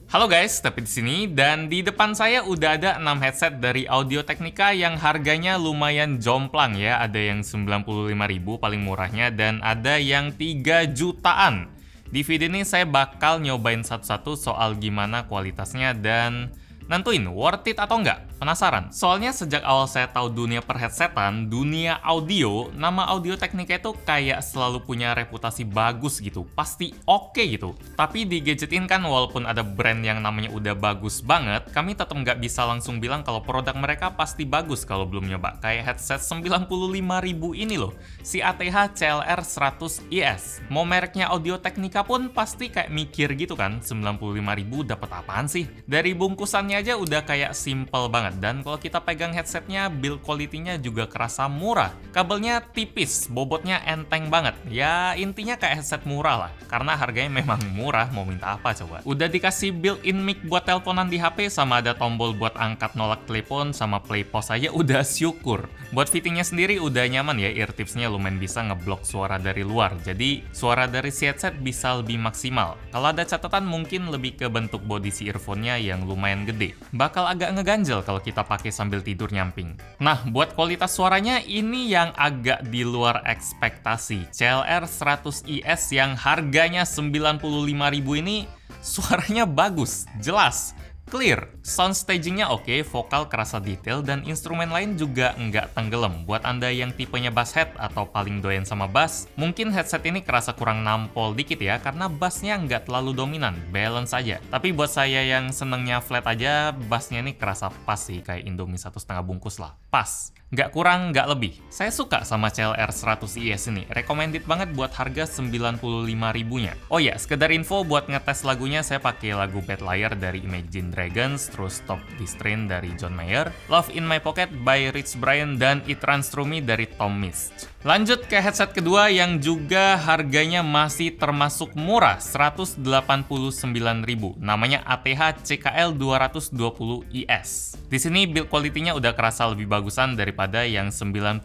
Halo guys, tapi di sini dan di depan saya udah ada 6 headset dari Audio Technica yang harganya lumayan jomplang ya. Ada yang 95.000 paling murahnya dan ada yang 3 jutaan. Di video ini saya bakal nyobain satu-satu soal gimana kualitasnya dan nentuin worth it atau enggak. Penasaran? Soalnya sejak awal saya tahu dunia perheadsetan, dunia audio, nama Audio Technica itu kayak selalu punya reputasi bagus gitu. Pasti oke gitu. Tapi di Gadget In kan walaupun ada brand yang namanya udah bagus banget, kami tetap nggak bisa langsung bilang kalau produk mereka pasti bagus kalau belum nyoba. Kayak headset 95.000 ini loh, si ATH CLR 100 IS. Mau mereknya Audio Technica pun pasti kayak mikir gitu kan, 95.000 dapat apaan sih? Dari bungkusannya aja udah kayak simple banget. Dan kalau kita pegang headsetnya, build quality-nya juga kerasa murah. Kabelnya tipis, bobotnya enteng banget. Ya intinya kayak headset murah lah. Karena harganya memang murah, mau minta apa coba. Udah dikasih built-in mic buat teleponan di HP, sama ada tombol buat angkat nolak telepon, sama play pause aja udah syukur. Buat fittingnya sendiri udah nyaman ya, ear tips-nya lumayan bisa ngeblok suara dari luar. Jadi suara dari si headset bisa lebih maksimal. Kalau ada catatan mungkin lebih ke bentuk body si earphone-nya yang lumayan gede. Bakal agak ngeganjel kalau kita pakai sambil tidur nyamping. Nah, buat kualitas suaranya ini yang agak di luar ekspektasi. CLR 100 IS yang harganya 95.000 ini suaranya bagus, jelas, clear, sound stagingnya oke, vokal kerasa detail, dan instrumen lain juga nggak tenggelam. Buat Anda yang tipenya bass head atau paling doyan sama bass, mungkin headset ini kerasa kurang nampol dikit ya, karena bassnya nggak terlalu dominan, balance aja. Tapi buat saya yang senengnya flat aja, bassnya ini kerasa pas sih, kayak Indomie 1,5 bungkus lah. Pas. Nggak kurang, nggak lebih. Saya suka sama CLR 100 IS ini. Recommended banget buat harga 95.000-nya. Oh ya, sekedar info buat ngetes lagunya saya pakai lagu Bad Liar dari Imagine Dragons, terus Stop This Train dari John Mayer, Love in My Pocket by Rich Brian, dan It Runs Through Me dari Tom Misch. Lanjut ke headset kedua yang juga harganya masih termasuk murah, 189.000. Namanya ATH CKL 220 IS. Di sini build quality-nya udah kerasa lebih bagusan daripada yang 95.000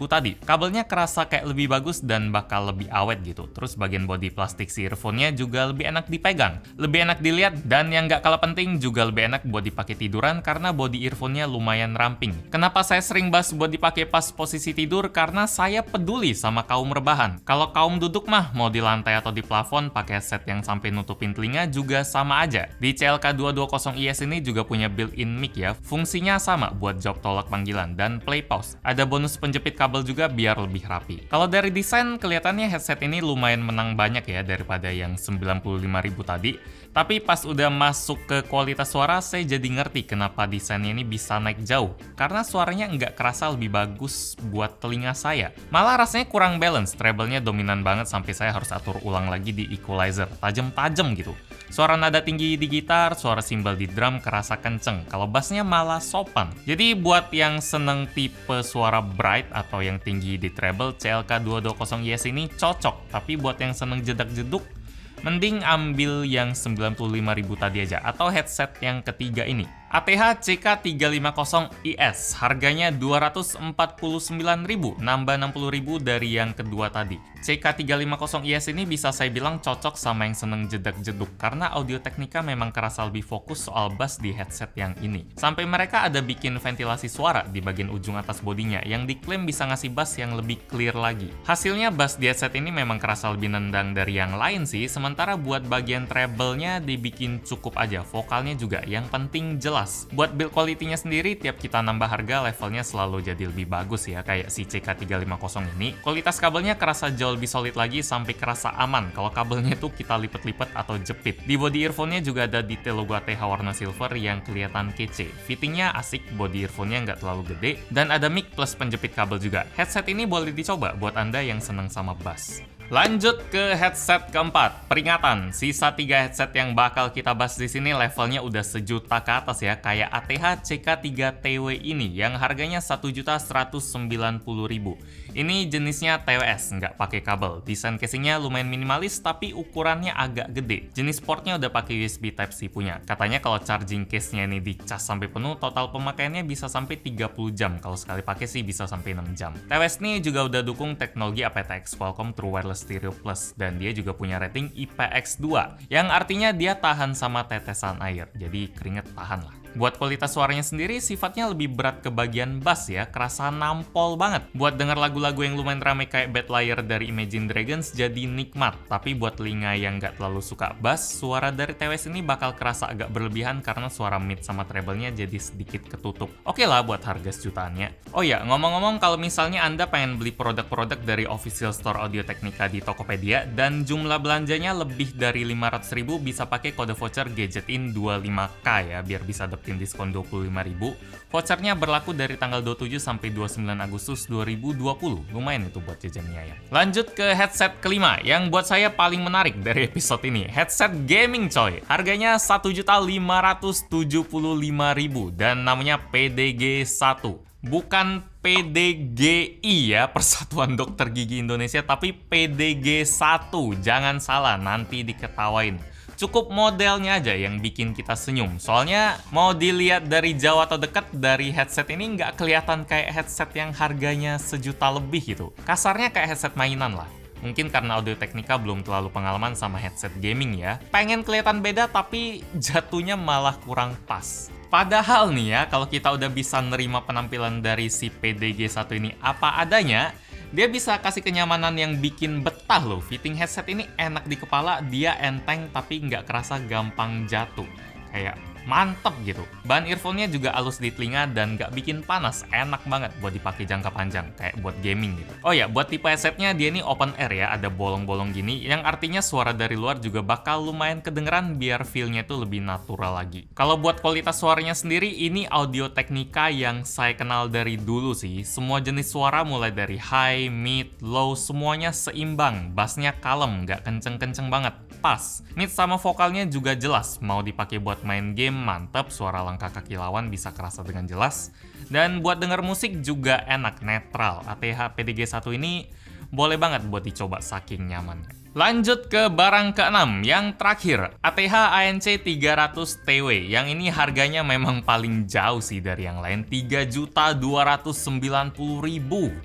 tadi. Kabelnya kerasa kayak lebih bagus dan bakal lebih awet gitu. Terus bagian body plastik si earphone-nya juga lebih enak dipegang, lebih enak dilihat, dan yang nggak kalah penting juga lebih enak buat dipakai tiduran karena body earphone-nya lumayan ramping. Kenapa saya sering bahas buat dipakai pas posisi tidur? Karena saya peduli sama kaum rebahan. Kalau kaum duduk mah, mau di lantai atau di plafon, pakai headset yang sampai nutupin telinga juga sama aja. Di CLK 220 IS ini juga punya built-in mic ya. Fungsinya sama buat jawab tolak panggilan dan play pause. Ada bonus penjepit kabel juga biar lebih rapi. Kalau dari desain, kelihatannya headset ini lumayan menang banyak ya daripada yang 95.000 tadi. Tapi pas udah masuk ke kualitas suara, saya jadi ngerti kenapa desainnya ini bisa naik jauh. Karena suaranya nggak kerasa lebih bagus buat telinga saya. Malah rasanya kurang balance, treble-nya dominan banget sampai saya harus atur ulang lagi di equalizer. Tajem-tajem gitu. Suara nada tinggi di gitar, suara simbal di drum kerasa kenceng. Kalau bassnya malah sopan. Jadi buat yang seneng tipe suara bright atau yang tinggi di treble, CLK 220 IS ini cocok. Tapi buat yang seneng jedak-jeduk, mending ambil yang 95.000 tadi aja, atau headset yang ketiga ini. ATH CK350 IS, harganya 249.000, nambah 60.000 dari yang kedua tadi. CK350 IS ini bisa saya bilang cocok sama yang seneng jedak-jeduk, karena Audio Technica memang kerasa lebih fokus soal bass di headset yang ini. Sampai mereka ada bikin ventilasi suara di bagian ujung atas bodinya, yang diklaim bisa ngasih bass yang lebih clear lagi. Hasilnya bass di headset ini memang kerasa lebih nendang dari yang lain sih, sementara buat bagian treble-nya dibikin cukup aja, vokalnya juga, yang penting jelas. Buat build quality-nya sendiri, tiap kita nambah harga, levelnya selalu jadi lebih bagus ya, kayak si CK350 ini. Kualitas kabelnya kerasa jauh lebih solid lagi, sampai kerasa aman kalau kabelnya tuh kita lipet-lipet atau jepit. Di body earphone-nya juga ada detail logo ATH warna silver yang kelihatan kece. Fittingnya asik, body earphone-nya nggak terlalu gede, dan ada mic plus penjepit kabel juga. Headset ini boleh dicoba buat Anda yang seneng sama bass. Lanjut ke headset keempat. Peringatan, sisa 3 headset yang bakal kita bahas di sini levelnya udah sejuta ke atas ya, kayak ATH CK3TW ini yang harganya 1.190.000. Ini jenisnya TWS, nggak pakai kabel. Desain casingnya lumayan minimalis, tapi ukurannya agak gede. Jenis portnya udah pakai USB Type-C punya. Katanya kalau charging case-nya ini dicas sampai penuh, total pemakaiannya bisa sampai 30 jam. Kalau sekali pakai sih bisa sampai 6 jam. TWS ini juga udah dukung teknologi aptX Qualcomm True Wireless Stereo Plus, dan dia juga punya rating IPX2, yang artinya dia tahan sama tetesan air. Jadi keringet tahan lah. Buat kualitas suaranya sendiri, sifatnya lebih berat ke bagian bass ya, kerasa nampol banget. Buat denger lagu-lagu yang lumayan rame kayak Bad Liar dari Imagine Dragons jadi nikmat. Tapi buat telinga yang nggak terlalu suka bass, suara dari TWS ini bakal kerasa agak berlebihan karena suara mid sama treble-nya jadi sedikit ketutup. Oke lah buat harga sejutaannya. Oh ya, ngomong-ngomong kalau misalnya Anda pengen beli produk-produk dari official store Audio Technica di Tokopedia dan jumlah belanjanya lebih dari 500.000, bisa pakai kode voucher Gadgetin 25K ya, biar bisa dapetin diskon 25.000. Vouchernya berlaku dari tanggal 27 sampai 29 Agustus 2020. Lumayan itu buat jajannya ya. Lanjut ke headset kelima yang buat saya paling menarik dari episode ini. Headset gaming coy. Harganya 1.575.000 dan namanya PDG1. Bukan PDGI ya, Persatuan Dokter Gigi Indonesia, tapi PDG1. Jangan salah, nanti diketawain. Cukup modelnya aja yang bikin kita senyum. Soalnya mau dilihat dari jauh atau dekat, dari headset ini nggak kelihatan kayak headset yang harganya sejuta lebih gitu. Kasarnya kayak headset mainan lah. Mungkin karena Audio Technica belum terlalu pengalaman sama headset gaming ya. Pengen kelihatan beda tapi jatuhnya malah kurang pas. Padahal nih ya, kalau kita udah bisa nerima penampilan dari si PDG1 ini apa adanya, dia bisa kasih kenyamanan yang bikin betah loh. Fitting headset ini enak di kepala, dia enteng tapi nggak kerasa gampang jatuh. Kayak mantep gitu. Bahan earphone-nya juga halus di telinga dan nggak bikin panas. Enak banget buat dipakai jangka panjang, kayak buat gaming gitu. Oh ya, buat tipe headsetnya dia ini open air ya, ada bolong-bolong gini, yang artinya suara dari luar juga bakal lumayan kedengeran biar feel-nya itu lebih natural lagi. Kalau buat kualitas suaranya sendiri, ini Audio Technica yang saya kenal dari dulu sih. Semua jenis suara mulai dari high, mid, low, semuanya seimbang. Bassnya kalem, nggak kenceng-kenceng banget. Pas. Mid sama vokalnya juga jelas. Mau dipakai buat main game, mantep, suara langkah kaki lawan bisa kerasa dengan jelas. Dan buat denger musik juga enak, netral. ATH PDG1 ini boleh banget buat dicoba saking nyamannya. Lanjut ke barang keenam, yang terakhir, ATH ANC 300TW. Yang ini harganya memang paling jauh sih dari yang lain, 3.290.000.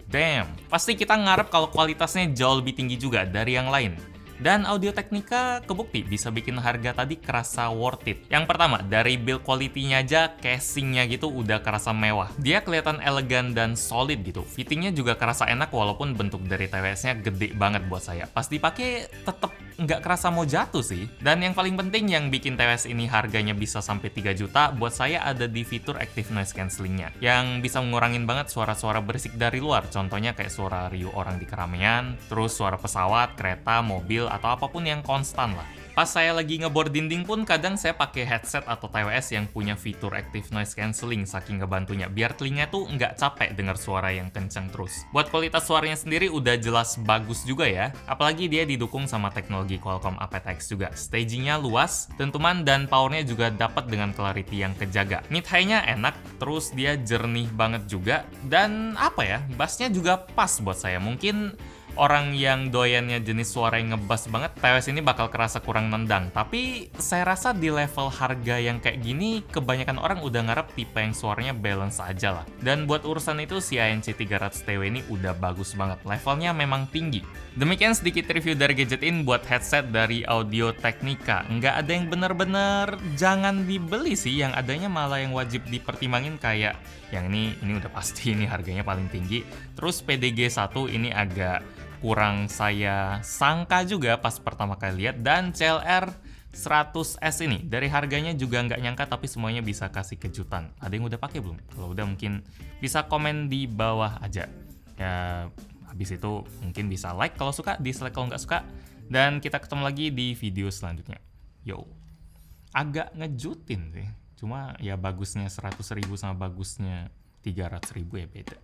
Damn. Pasti kita ngarep kalau kualitasnya jauh lebih tinggi juga dari yang lain. Dan Audio Technica kebukti bisa bikin harga tadi kerasa worth it. Yang pertama, dari build quality-nya aja, casingnya gitu udah kerasa mewah. Dia kelihatan elegan dan solid gitu. Fittingnya juga kerasa enak walaupun bentuk dari TWS-nya gede banget buat saya. Pas dipakai tetep nggak kerasa mau jatuh sih. Dan yang paling penting yang bikin TWS ini harganya bisa sampai 3 juta, buat saya ada di fitur Active Noise Cancelling-nya. Yang bisa ngurangin banget suara-suara berisik dari luar. Contohnya kayak suara riuh orang di keramaian, terus suara pesawat, kereta, mobil, atau apapun yang konstan lah. Pas saya lagi ngebor dinding pun kadang saya pakai headset atau TWS yang punya fitur Active Noise Cancelling saking ngebantunya, biar telinga tuh nggak capek dengar suara yang kenceng terus. Buat kualitas suaranya sendiri udah jelas bagus juga ya, apalagi dia didukung sama teknologi Qualcomm aptX juga. Stagingnya luas, dentuman dan powernya juga dapat dengan clarity yang kejaga. Mid high-nya enak, terus dia jernih banget juga, dan apa ya, bassnya juga pas buat saya. Mungkin orang yang doyannya jenis suara yang ngebass banget, TWS ini bakal kerasa kurang nendang. Tapi saya rasa di level harga yang kayak gini, kebanyakan orang udah ngarep tipe yang suaranya balance aja lah. Dan buat urusan itu, si ANC 300TW ini udah bagus banget. Levelnya memang tinggi. Demikian sedikit review dari Gadgetin buat headset dari Audio Technica. Nggak ada yang bener-bener jangan dibeli sih, yang adanya malah yang wajib dipertimbangin kayak yang ini udah pasti ini harganya paling tinggi. Terus PDG1 ini agak kurang saya sangka juga pas pertama kali lihat, dan CLR 100S ini dari harganya juga nggak nyangka, tapi semuanya bisa kasih kejutan. Ada yang udah pakai belum? Kalau udah mungkin bisa komen di bawah aja. Ya habis itu mungkin bisa like kalau suka, dislike kalau nggak suka, dan kita ketemu lagi di video selanjutnya. Yo, agak ngejutin sih. Cuma ya bagusnya 100.000 sama bagusnya 300.000 ya beda.